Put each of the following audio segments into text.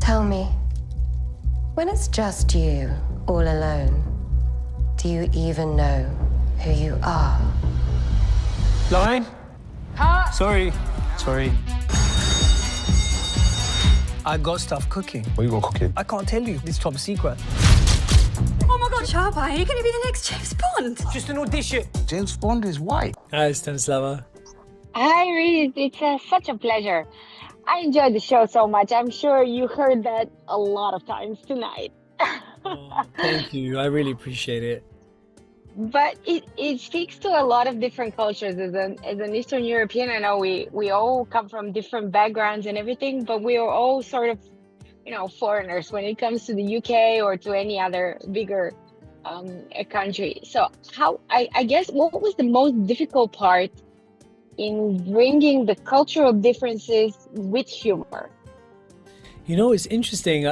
Tell me, when it's just you, all alone, do you even know who you are? Line? Huh? Sorry. I got stuff cooking. What you got cooking? I can't tell you. This top secret. Oh my God, Sharpa, are you going to be the next James Bond? Just an audition. James Bond is white. Hi, Stanislava. Hi, Reese. It's such a pleasure. I enjoyed the show so much. I'm sure you heard that a lot of times tonight. Oh, thank you. I really appreciate it. But it speaks to a lot of different cultures. As an Eastern European, I know we all come from different backgrounds and everything, but we are all sort of, foreigners when it comes to the UK or to any other bigger country. So I guess what was the most difficult part in bringing the cultural differences with humor? It's interesting.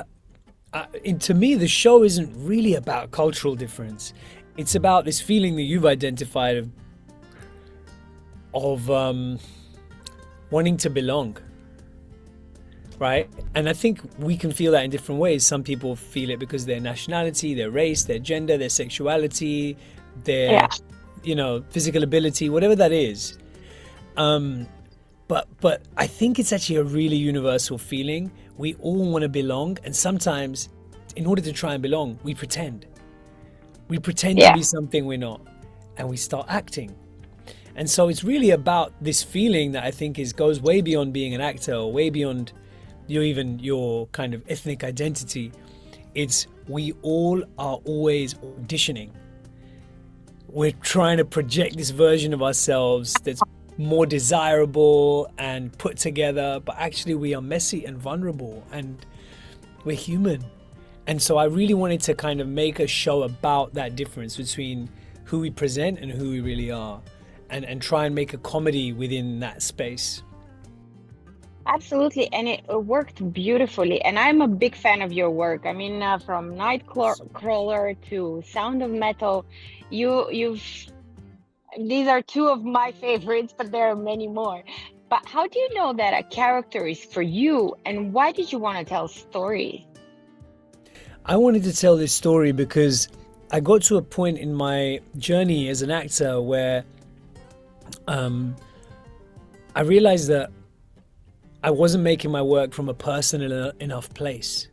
To me, the show isn't really about cultural difference. It's about this feeling that you've identified of wanting to belong, right? And I think we can feel that in different ways. Some people feel it because of their nationality, their race, their gender, their sexuality, their, physical ability, whatever that is. But I think it's actually a really universal feeling. We all want to belong, and sometimes, in order to try and belong, we pretend. We pretend to be something we're not, and we start acting. And so it's really about this feeling that I think goes way beyond being an actor, or way beyond your kind of ethnic identity. It's we all are always auditioning. We're trying to project this version of ourselves that's more desirable and put together, but actually we are messy and vulnerable, and we're human. And so I really wanted to kind of make a show about that difference between who we present and who we really are, and try and make a comedy within that space. Absolutely, and it worked beautifully. And I'm a big fan of your work. I mean, from Nightcrawler to Sound of Metal, these are two of my favorites, but there are many more. But how do you know that a character is for you, and why did you want to tell stories? I wanted to tell this story because I got to a point in my journey as an actor where I realized that I wasn't making my work from a personal enough place.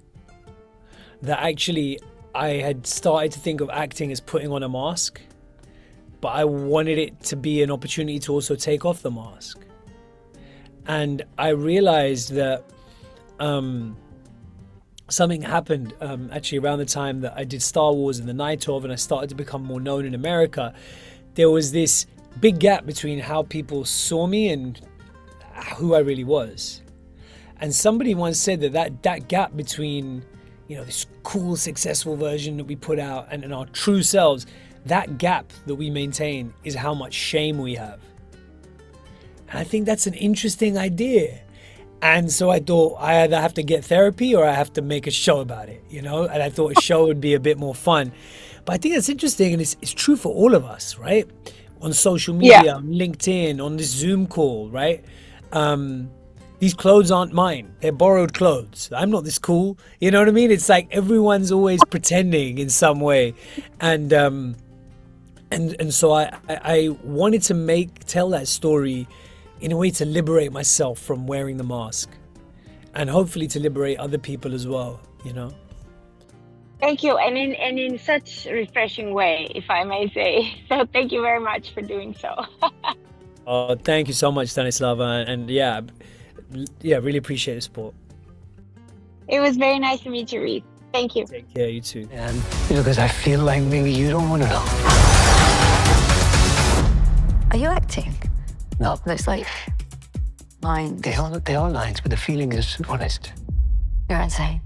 That actually I had started to think of acting as putting on a mask, but I wanted it to be an opportunity to also take off the mask. And I realized that something happened actually around the time that I did Star Wars and the Night Of, and I started to become more known in America. There was this big gap between how people saw me and who I really was. And somebody once said that gap between, this cool, successful version that we put out and our true selves, that gap that we maintain is how much shame we have. And I think that's an interesting idea. And so I thought I either have to get therapy or I have to make a show about it, and I thought a show would be a bit more fun. But I think that's interesting, and it's true for all of us, right? On social media, on LinkedIn, on this Zoom call, right? These clothes aren't mine. They're borrowed clothes. I'm not this cool. You know what I mean? It's like everyone's always pretending in some way. And so I wanted to tell that story in a way to liberate myself from wearing the mask, and hopefully to liberate other people as well, Thank you, and in such a refreshing way, if I may say. So thank you very much for doing so. Oh, thank you so much, Stanislava, and yeah, really appreciate the support. It was very nice to meet you, Reese. Thank you. Take care, you too. And because I feel like maybe you don't want to know. Are you acting? No, Looks like lines. they are lines, but the feeling is honest. You're insane.